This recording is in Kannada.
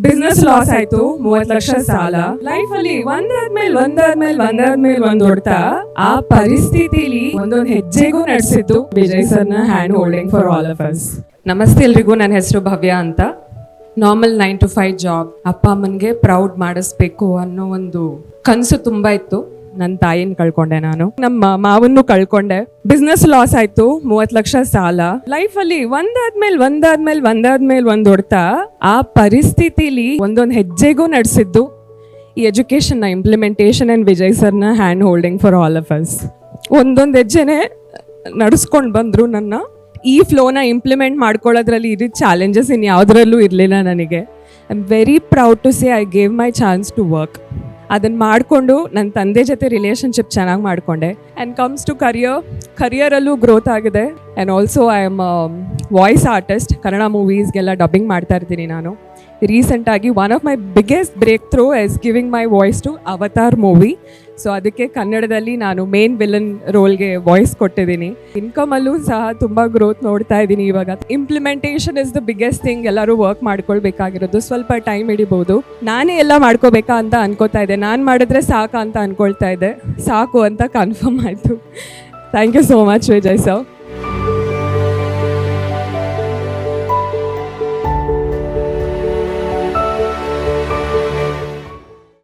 ಬಿಸ್ನೆಸ್ ಲಾಸ್ ಆಯ್ತು, 30 ಲಕ್ಷ ಸಾಲ. ಲೈಫ್ ಅಲ್ಲಿ ಒಂದಾದ್ಮೇಲೆ ಒಂದ್ ಹೊಡ್ತಾ ಆ ಪರಿಸ್ಥಿತಿಲಿ ಒಂದೊಂದ್ ಹೆಜ್ಜೆಗೂ ನಡೆಸಿದ್ದು ವಿಜಯ್ ಸರ್ನ hand holding for all of us. ನಮಸ್ತೆ ಎಲ್ರಿಗೂ, ನನ್ನ ಹೆಸರು ಭವ್ಯ ಅಂತ. Normal 9 to 5 job. ಅಪ್ಪ ಅಮ್ಮನ್ಗೆ ಪ್ರೌಡ್ ಮಾಡಿಸ್ಬೇಕು ಅನ್ನೋ ಒಂದು ಕನಸು ತುಂಬಾ ಇತ್ತು. ನನ್ನ ತಾಯಿನ ಕಳ್ಕೊಂಡೆ, ನಾನು ನಮ್ಮ ಮಾವನ್ನು ಕಳ್ಕೊಂಡೆ. ಬಿಸ್ನೆಸ್ ಲಾಸ್ ಆಯ್ತು, 30 ಲಕ್ಷ ಸಾಲ. ಲೈಫ್ ಅಲ್ಲಿ ಒಂದಾದ್ಮೇಲೆ ಒಂದ್ ಹೊಡ್ತಾ ಆ ಪರಿಸ್ಥಿತಿಲಿ ಒಂದೊಂದ್ ಹೆಜ್ಜೆಗೂ ನಡೆಸಿದ್ದು ಈ ಎಜುಕೇಶನ್ ನ ಇಂಪ್ಲಿಮೆಂಟೇಷನ್ ಅಂಡ್ ವಿಜಯ್ ಸರ್ನ hand holding for all of us. ಒಂದೊಂದ್ ಹೆಜ್ಜೆನೆ ನಡೆಸ್ಕೊಂಡು ಬಂದ್ರು. ನನ್ನ ಈ ಫ್ಲೋನ ಇಂಪ್ಲಿಮೆಂಟ್ ಮಾಡ್ಕೊಳ್ಳೋದ್ರಲ್ಲಿ ಇದು ಚಾಲೆಂಜಸ್ ಇನ್ಯಾವುದ್ರಲ್ಲೂ ಇರಲಿಲ್ಲ ನನಗೆ. I am very proud to say I gave my chance to work. ಅದನ್ನು ಮಾಡಿಕೊಂಡು ನನ್ನ ತಂದೆ ಜೊತೆ ರಿಲೇಷನ್ಶಿಪ್ ಚೆನ್ನಾಗಿ ಮಾಡಿಕೊಂಡೆ. ಆ್ಯಂಡ್ ಕಮ್ಸ್ ಟು ಕರಿಯರಲ್ಲೂ ಗ್ರೋತ್ ಆಗಿದೆ. And also I am voice artist. Kannada ಮೂವೀಸ್ಗೆಲ್ಲ ಡಬ್ಬಿಂಗ್ ಮಾಡ್ತಾ ಇರ್ತೀನಿ ನಾನು. ರೀಸೆಂಟಾಗಿ one of my biggest breakthrough is giving my voice to Avatar movie. So ಅದಕ್ಕೆ ಕನ್ನಡದಲ್ಲಿ ನಾನು ಮೇನ್ ವಿಲನ್ ರೋಲ್ಗೆ ವಾಯ್ಸ್ ಕೊಟ್ಟಿದ್ದೀನಿ. ಇನ್ಕಮಲ್ಲೂ ಸಹ ತುಂಬ ಗ್ರೋತ್ ನೋಡ್ತಾ ಇದ್ದೀನಿ ಇವಾಗ. Implementation is the biggest thing. ಎಲ್ಲರೂ ವರ್ಕ್ ಮಾಡ್ಕೊಳ್ಬೇಕಾಗಿರೋದು. ಸ್ವಲ್ಪ ಟೈಮ್ ಹಿಡಿಬೋದು. ನಾನೇ ಎಲ್ಲ ಮಾಡ್ಕೋಬೇಕಾ ಅಂತ ಅನ್ಕೋತಾ ಇದ್ದೆ. ನಾನು ಮಾಡಿದ್ರೆ ಸಾಕು ಅಂತ ಅನ್ಕೊಳ್ತಾ ಇದ್ದೆ. ಸಾಕು ಅಂತ ಕನ್ಫರ್ಮ್ ಆಯಿತು. Thank you so much Vijay sir.